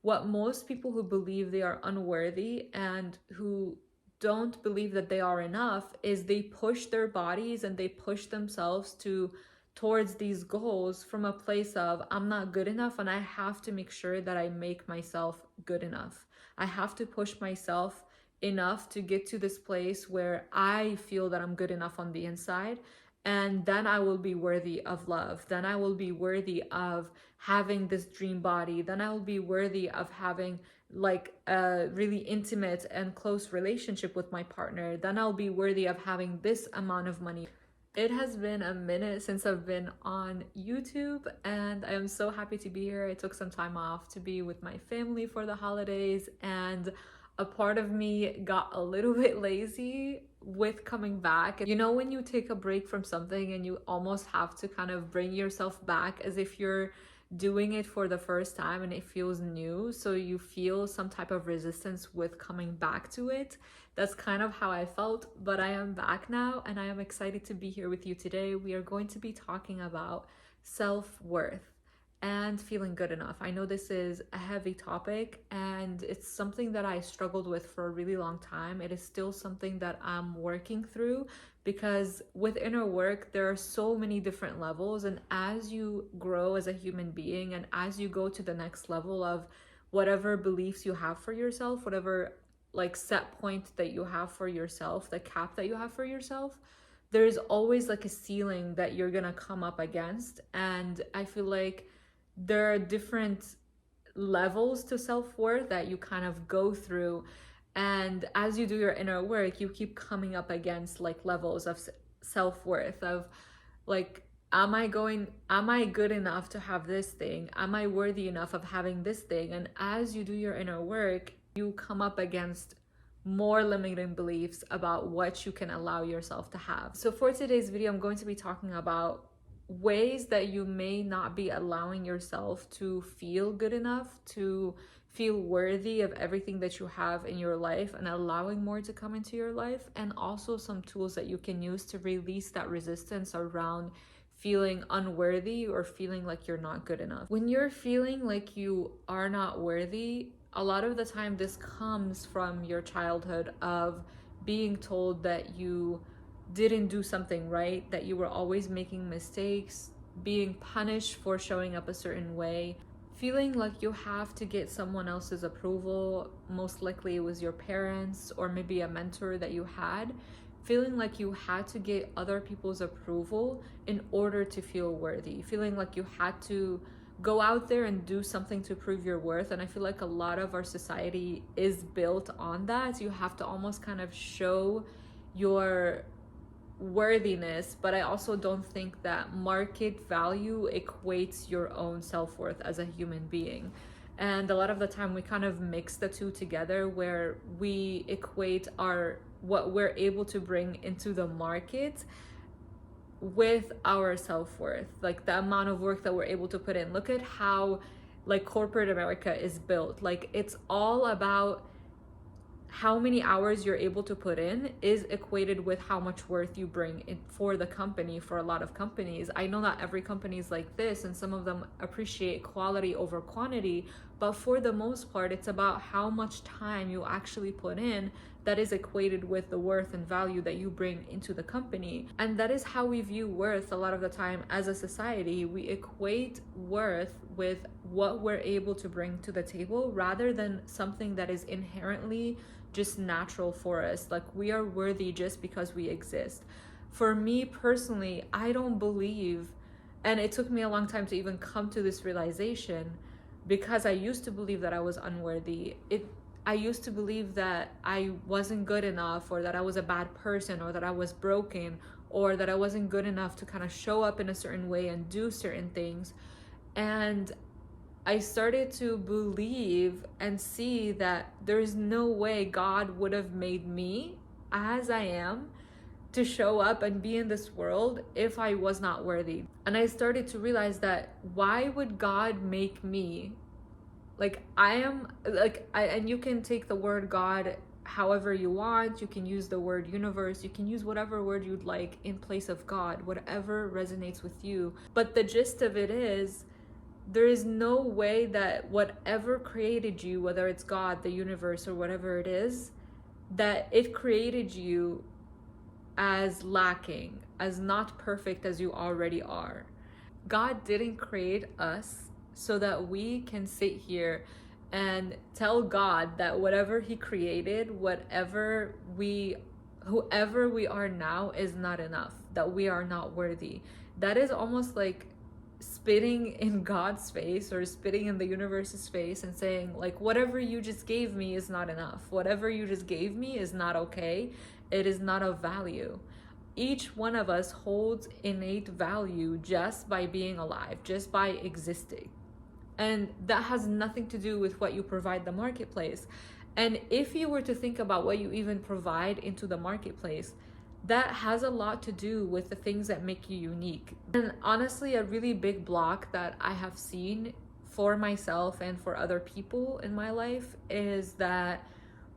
what most people who believe they are unworthy and who don't believe that they are enough is they push their bodies and they push themselves towards these goals from a place of I'm not good enough and I have to make sure that I make myself good enough. I have to push myself enough to get to this place where I feel that I'm good enough on the inside, and then I will be worthy of love. Then I will be worthy of having this dream body. Then I will be worthy of having like a really intimate and close relationship with my partner. Then I'll be worthy of having this amount of money. It has been a minute since I've been on YouTube, and I am so happy to be here. I took some time off to be with my family for the holidays, and a part of me got a little bit lazy with coming back. You know, when you take a break from something and you almost have to kind of bring yourself back as if you're doing it for the first time and it feels new, so you feel some type of resistance with coming back to it. That's kind of how I felt, but I am back now and I am excited to be here with you today. We are going to be talking about self-worth and feeling good enough. I know this is a heavy topic and it's something that I struggled with for a really long time. It is still something that I'm working through because with inner work, there are so many different levels. And as you grow as a human being and as you go to the next level of whatever beliefs you have for yourself, whatever like set point that you have for yourself, the cap that you have for yourself, there's always like a ceiling that you're gonna come up against. And I feel like there are different levels to self-worth that you kind of go through, and as you do your inner work you keep coming up against like levels of self-worth of like, am I good enough to have this thing? Am I worthy enough of having this thing? And as you do your inner work, you come up against more limiting beliefs about what you can allow yourself to have. So for today's video, I'm going to be talking about ways that you may not be allowing yourself to feel good enough, to feel worthy of everything that you have in your life and allowing more to come into your life, and also some tools that you can use to release that resistance around feeling unworthy or feeling like you're not good enough. When you're feeling like you are not worthy, a lot of the time this comes from your childhood of being told that you didn't do something right, that you were always making mistakes, being punished for showing up a certain way, feeling like you have to get someone else's approval. Most likely it was your parents or maybe a mentor that you had, feeling like you had to get other people's approval in order to feel worthy, feeling like you had to go out there and do something to prove your worth. And I feel like a lot of our society is built on that. You have to almost kind of show your worthiness, but I also don't think that market value equates your own self-worth as a human being. And a lot of the time we kind of mix the two together, where we equate our what we're able to bring into the market with our self-worth, like the amount of work that we're able to put in. Look at how like corporate America is built. Like it's all about how many hours you're able to put in is equated with how much worth you bring in for the company. For a lot of companies, I know not every company is like this, and some of them appreciate quality over quantity, but for the most part it's about how much time you actually put in that is equated with the worth and value that you bring into the company. And that is how we view worth a lot of the time as a society. We equate worth with what we're able to bring to the table rather than something that is inherently just natural for us. Like we are worthy just because we exist. For me personally, I don't believe, and it took me a long time to even come to this realization, because I used to believe that I was unworthy. I used to believe that I wasn't good enough, or that I was a bad person, or that I was broken, or that I wasn't good enough to kind of show up in a certain way and do certain things. And I started to believe and see that there's no way God would have made me as I am to show up and be in this world if I was not worthy. And I started to realize that why would God make me like I am, like and you can take the word God however you want. You can use the word universe, you can use whatever word you'd like in place of God, whatever resonates with you. But the gist of it is, there is no way that whatever created you, whether it's God, the universe, or whatever it is, that it created you as lacking, as not perfect as you already are. God didn't create us so that we can sit here and tell God that whatever He created, whoever we are now is not enough, that we are not worthy. That is almost like spitting in God's face or spitting in the universe's face and saying, like, whatever you just gave me is not enough. Whatever you just gave me is not okay. It is not of value. Each one of us holds innate value just by being alive, just by existing. And that has nothing to do with what you provide the marketplace. And if you were to think about what you even provide into the marketplace, that has a lot to do with the things that make you unique. And honestly, a really big block that I have seen for myself and for other people in my life is that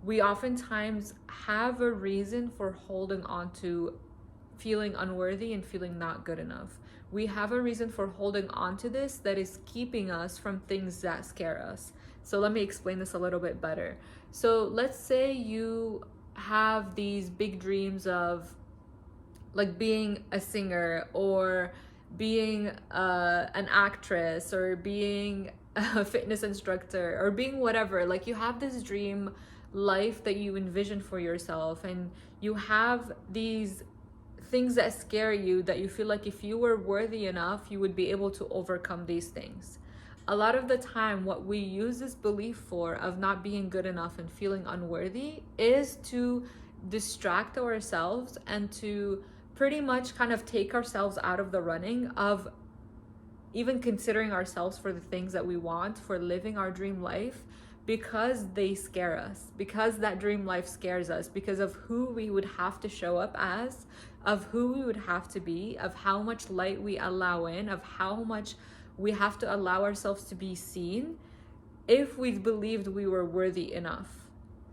we oftentimes have a reason for holding on to feeling unworthy and feeling not good enough. We have a reason for holding on to this that is keeping us from things that scare us. So let me explain this a little bit better. So let's say you have these big dreams of like being a singer or being an actress or being a fitness instructor or being whatever. Like you have this dream life that you envision for yourself, and you have these things that scare you that you feel like if you were worthy enough, you would be able to overcome these things. A lot of the time, what we use this belief for of not being good enough and feeling unworthy is to distract ourselves and to pretty much kind of take ourselves out of the running of even considering ourselves for the things that we want, for living our dream life, because they scare us, because that dream life scares us, because of who we would have to show up as, of who we would have to be, of how much light we allow in, of how much we have to allow ourselves to be seen if we believed we were worthy enough.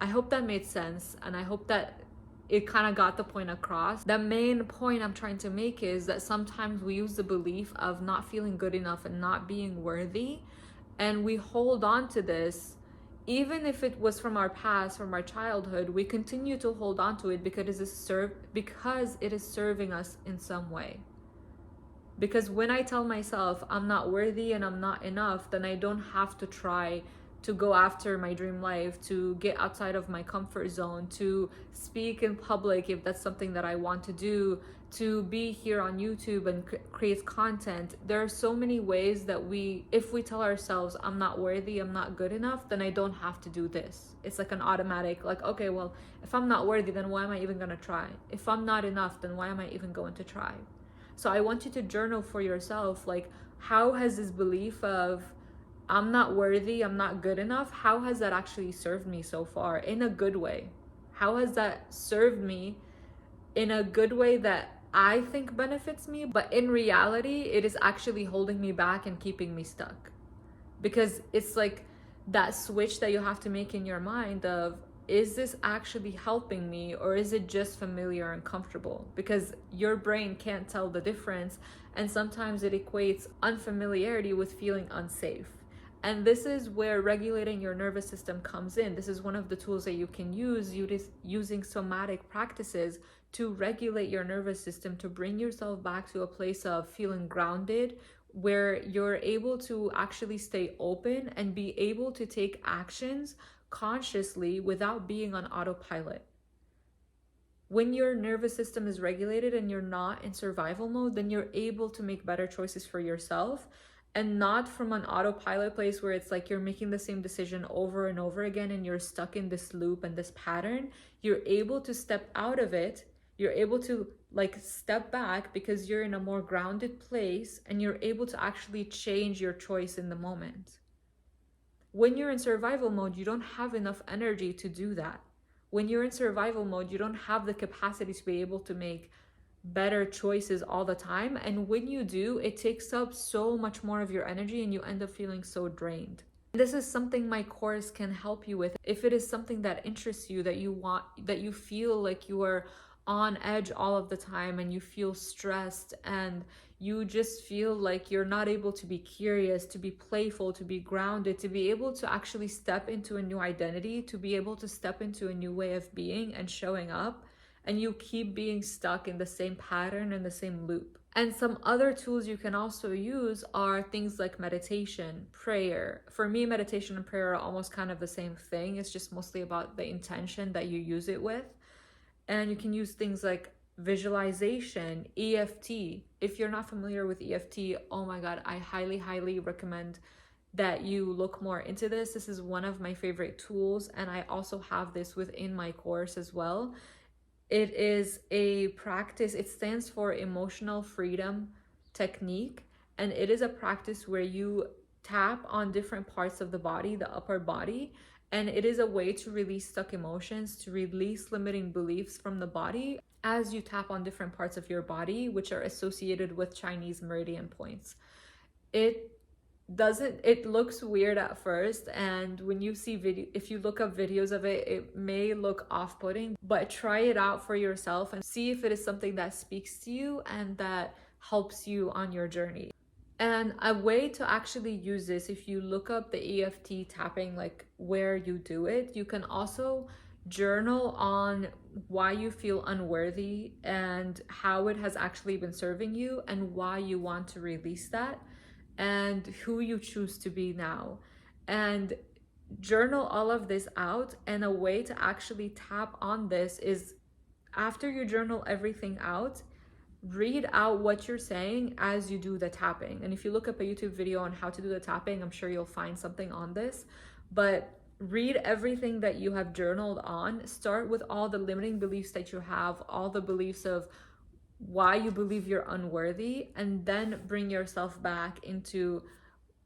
I hope that made sense, and I hope that it kind of got the point across. The main point I'm trying to make is that sometimes we use the belief of not feeling good enough and not being worthy, and we hold on to this. Even if it was from our past, from our childhood, we continue to hold on to it because it is serving us in some way. Because when I tell myself I'm not worthy and I'm not enough, then I don't have to try to go after my dream life, to get outside of my comfort zone, to speak in public if that's something that I want to do, to be here on YouTube and create content. There are so many ways that if we tell ourselves I'm not worthy, I'm not good enough, then I don't have to do this. It's like an automatic, like, okay, well, if I'm not worthy, then why am I even gonna try? If I'm not enough, then why am I even going to try? So I want you to journal for yourself, like, how has this belief of I'm not worthy, I'm not good enough, how has that actually served me so far in a good way? How has that served me in a good way that I think benefits me, but in reality, it is actually holding me back and keeping me stuck? Because it's like that switch that you have to make in your mind of, is this actually helping me or is it just familiar and comfortable? Because your brain can't tell the difference, and sometimes it equates unfamiliarity with feeling unsafe. And this is where regulating your nervous system comes in. This is one of the tools that you can use using somatic practices to regulate your nervous system, to bring yourself back to a place of feeling grounded, where you're able to actually stay open and be able to take actions consciously without being on autopilot. When your nervous system is regulated and you're not in survival mode, then you're able to make better choices for yourself, and not from an autopilot place where it's like you're making the same decision over and over again and you're stuck in this loop and this pattern. You're able to step out of it. You're able to like step back because you're in a more grounded place, and you're able to actually change your choice in the moment. When you're in survival mode, you don't have enough energy to do that. When you're in survival mode, you don't have the capacity to be able to make better choices all the time. And when you do, it takes up so much more of your energy and you end up feeling so drained. This is something my course can help you with. If it is something that interests you, that you want, that you feel like you are on edge all of the time and you feel stressed and you just feel like you're not able to be curious, to be playful, to be grounded, to be able to actually step into a new identity, to be able to step into a new way of being and showing up, and you keep being stuck in the same pattern and the same loop. And some other tools you can also use are things like meditation, prayer. For me, meditation and prayer are almost kind of the same thing. It's just mostly about the intention that you use it with. And you can use things like visualization, EFT. If you're not familiar with EFT, oh my God, I highly, highly recommend that you look more into this. This is one of my favorite tools, and I also have this within my course as well. It is a practice, it stands for Emotional Freedom Technique, and it is a practice where you tap on different parts of the body, the upper body, and it is a way to release stuck emotions, to release limiting beliefs from the body as you tap on different parts of your body, which are associated with Chinese meridian points. It looks weird at first, and when you see if you look up videos of it, it may look off-putting, but try it out for yourself and see if it is something that speaks to you and that helps you on your journey. And a way to actually use this, if you look up the EFT tapping, like where you do it, you can also journal on why you feel unworthy and how it has actually been serving you and why you want to release that and who you choose to be now. And journal all of this out. And a way to actually tap on this is, after you journal everything out, read out what you're saying as you do the tapping. And if you look up a YouTube video on how to do the tapping, I'm sure you'll find something on this. But read everything that you have journaled on. Start with all the limiting beliefs that you have, all the beliefs of why you believe you're unworthy, and then bring yourself back into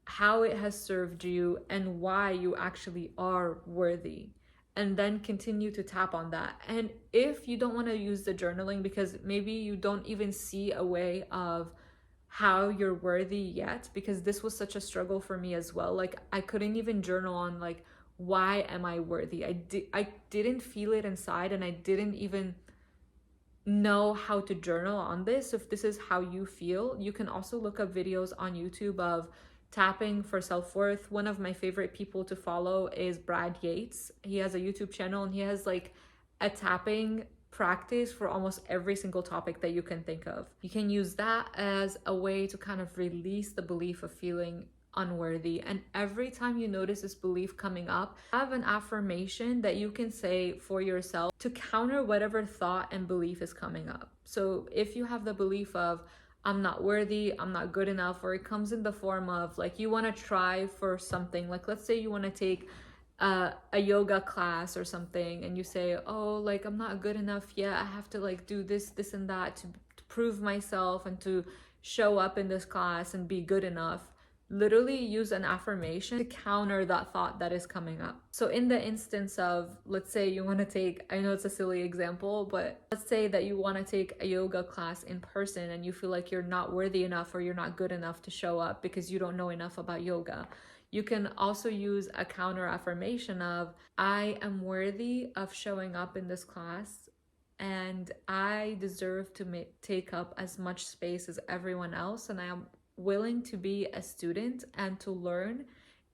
how it has served you and why you actually are worthy, and then continue to tap on that. And if you don't want to use the journaling because maybe you don't even see a way of how you're worthy yet, because this was such a struggle for me as well. Like, I couldn't even journal on like, why am I worthy? I didn't feel it inside, and I didn't even know how to journal on this. If this is how you feel, you can also look up videos on YouTube of tapping for self-worth. One of my favorite people to follow is Brad Yates. He has a YouTube channel, and he has like a tapping practice for almost every single topic that you can think of. You can use that as a way to kind of release the belief of feeling unworthy. And every time you notice this belief coming up, have an affirmation that you can say for yourself to counter whatever thought and belief is coming up. So if you have the belief of I'm not worthy, I'm not good enough, or it comes in the form of like you want to try for something, like let's say you want to take a yoga class or something, and you say, oh, like I'm not good enough yet, I have to like do this and that to prove myself and to show up in this class and be good enough. Literally use an affirmation to counter that thought that is coming up. So in the instance of, let's say you want to take, I know it's a silly example, but let's say that you want to take a yoga class in person and you feel like you're not worthy enough or you're not good enough to show up because you don't know enough about yoga. You can also use a counter affirmation of, I am worthy of showing up in this class, and I deserve to take up as much space as everyone else, and I am willing to be a student and to learn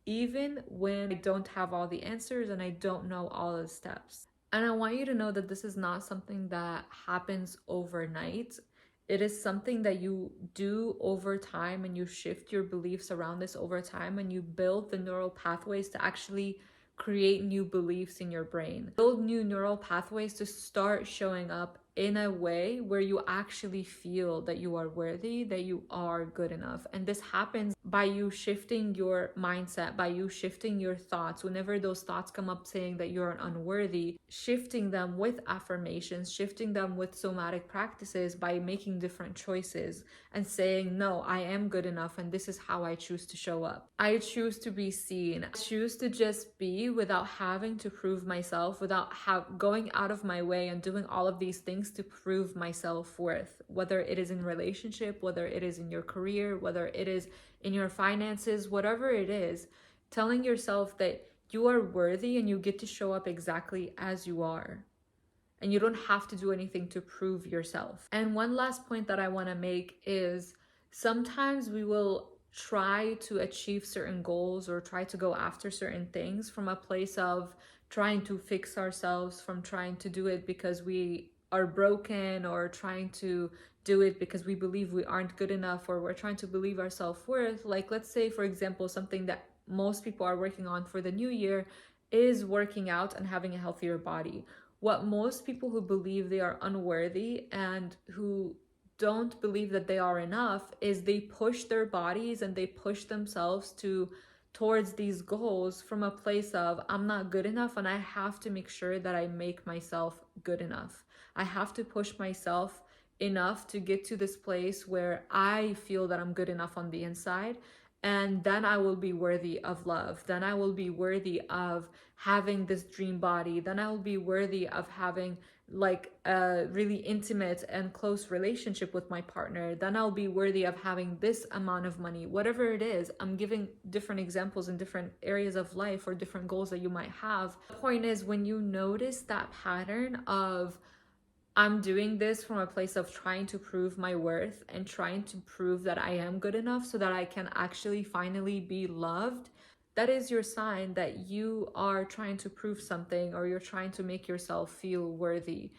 even when I don't have all the answers and I don't know all the steps. And I want you to know that this is not something that happens overnight. It is something that you do over time, and you shift your beliefs around this over time, and you build the neural pathways to actually create new beliefs in your brain. Build new neural pathways to start showing up in a way where you actually feel that you are worthy, that you are good enough. And this happens by you shifting your mindset, by you shifting your thoughts. Whenever those thoughts come up saying that you're unworthy, shifting them with affirmations, shifting them with somatic practices by making different choices and saying, no, I am good enough, and this is how I choose to show up. I choose to be seen. I choose to just be without having to prove myself, without going out of my way and doing all of these things to prove my self-worth, whether it is in relationship, whether it is in your career, whether it is in your finances, whatever it is, telling yourself that you are worthy and you get to show up exactly as you are. And you don't have to do anything to prove yourself. And one last point that I want to make is sometimes we will try to achieve certain goals or try to go after certain things from a place of trying to fix ourselves, from trying to do it because we are broken, or trying to do it because we believe we aren't good enough, or we're trying to believe our self-worth. Like, let's say, for example, something that most people are working on for the new year is working out and having a healthier body. What most people who believe they are unworthy and who don't believe that they are enough is they push their bodies and they push themselves towards these goals from a place of, I'm not good enough and I have to make sure that I make myself good enough. I have to push myself enough to get to this place where I feel that I'm good enough on the inside, and then I will be worthy of love. Then I will be worthy of having this dream body. Then I will be worthy of having like a really intimate and close relationship with my partner. Then I'll be worthy of having this amount of money. Whatever it is, I'm giving different examples in different areas of life or different goals that you might have. The point is, when you notice that pattern of, I'm doing this from a place of trying to prove my worth and trying to prove that I am good enough so that I can actually finally be loved, that is your sign that you are trying to prove something, or you're trying to make yourself feel worthy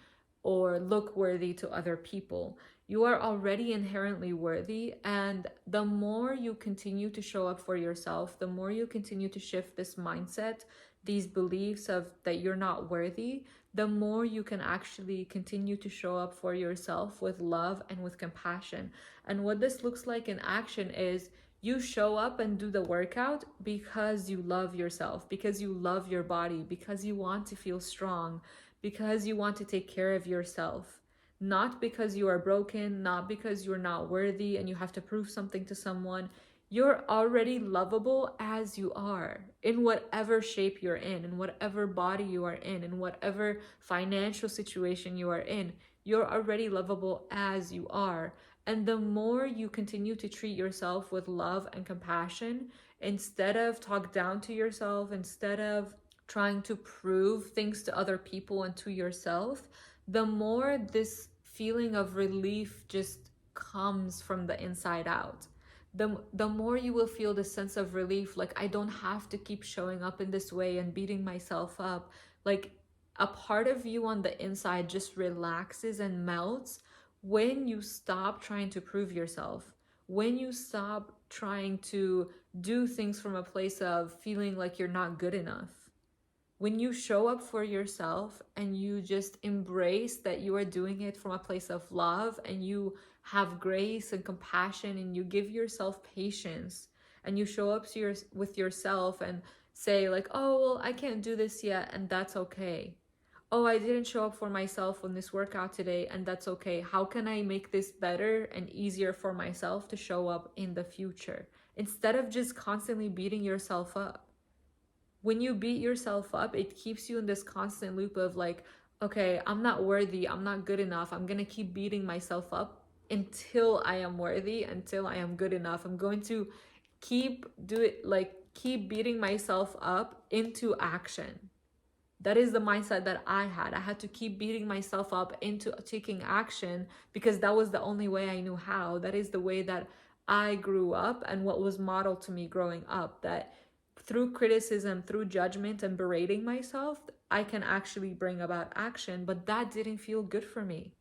or look worthy to other people. You are already inherently worthy, and the more you continue to show up for yourself, the more you continue to shift this mindset, these beliefs of that you're not worthy, the more you can actually continue to show up for yourself with love and with compassion. And what this looks like in action is, you show up and do the workout because you love yourself, because you love your body, because you want to feel strong, because you want to take care of yourself. Not because you are broken, not because you're not worthy and you have to prove something to someone. You're already lovable as you are, in whatever shape you're in whatever body you are in whatever financial situation you are in. You're already lovable as you are. And the more you continue to treat yourself with love and compassion, instead of talk down to yourself, instead of trying to prove things to other people and to yourself, the more this feeling of relief just comes from the inside out. The more you will feel this sense of relief, like, I don't have to keep showing up in this way and beating myself up. Like, a part of you on the inside just relaxes and melts when you stop trying to prove yourself, when you stop trying to do things from a place of feeling like you're not good enough. When you show up for yourself and you just embrace that you are doing it from a place of love, and you have grace and compassion, and you give yourself patience, and you show up to with yourself and say like, oh, well, I can't do this yet, and that's okay. Oh, I didn't show up for myself on this workout today, and that's okay. How can I make this better and easier for myself to show up in the future? Instead of just constantly beating yourself up. When you beat yourself up, it keeps you in this constant loop of like, okay, I'm not worthy, I'm not good enough, I'm gonna keep beating myself up until I am worthy, until I am good enough. I'm going to keep beating myself up into action. That is the mindset that I had. I had to keep beating myself up into taking action because that was the only way I knew how. That is the way that I grew up and what was modeled to me growing up, that through criticism, through judgment and berating myself, I can actually bring about action. But that didn't feel good for me.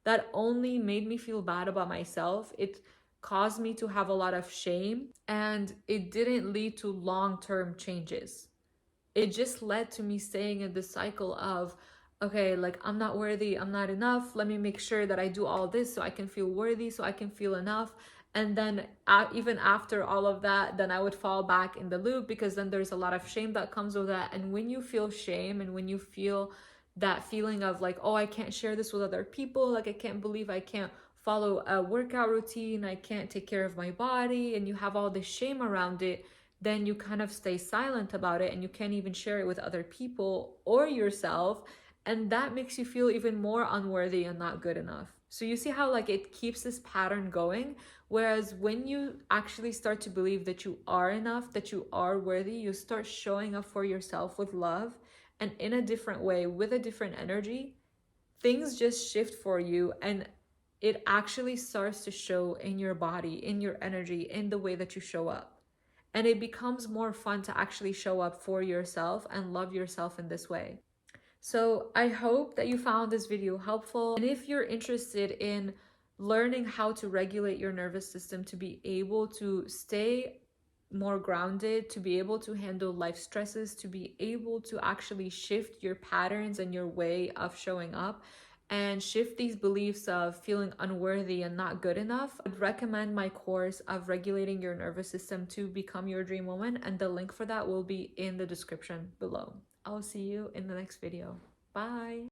That only made me feel bad about myself. It caused me to have a lot of shame, and it didn't lead to long-term changes. It just led to me staying in this cycle of, okay, like, I'm not worthy, I'm not enough, let me make sure that I do all this so I can feel worthy, so I can feel enough. And then even after all of that, then I would fall back in the loop, because then there's a lot of shame that comes with that. And when you feel shame, and when you feel that feeling of like, oh, I can't share this with other people, like, I can't believe I can't follow a workout routine, I can't take care of my body, and you have all this shame around it, then you kind of stay silent about it and you can't even share it with other people or yourself. And that makes you feel even more unworthy and not good enough. So you see how like it keeps this pattern going. Whereas when you actually start to believe that you are enough, that you are worthy, you start showing up for yourself with love and in a different way, with a different energy, things just shift for you. And it actually starts to show in your body, in your energy, in the way that you show up. And it becomes more fun to actually show up for yourself and love yourself in this way. So I hope that you found this video helpful. And if you're interested in learning how to regulate your nervous system to be able to stay more grounded, to be able to handle life stresses, to be able to actually shift your patterns and your way of showing up, and shift these beliefs of feeling unworthy and not good enough, I'd recommend my course of regulating your nervous system to become your dream woman, and the link for that will be in the description below. I'll see you in the next video. Bye.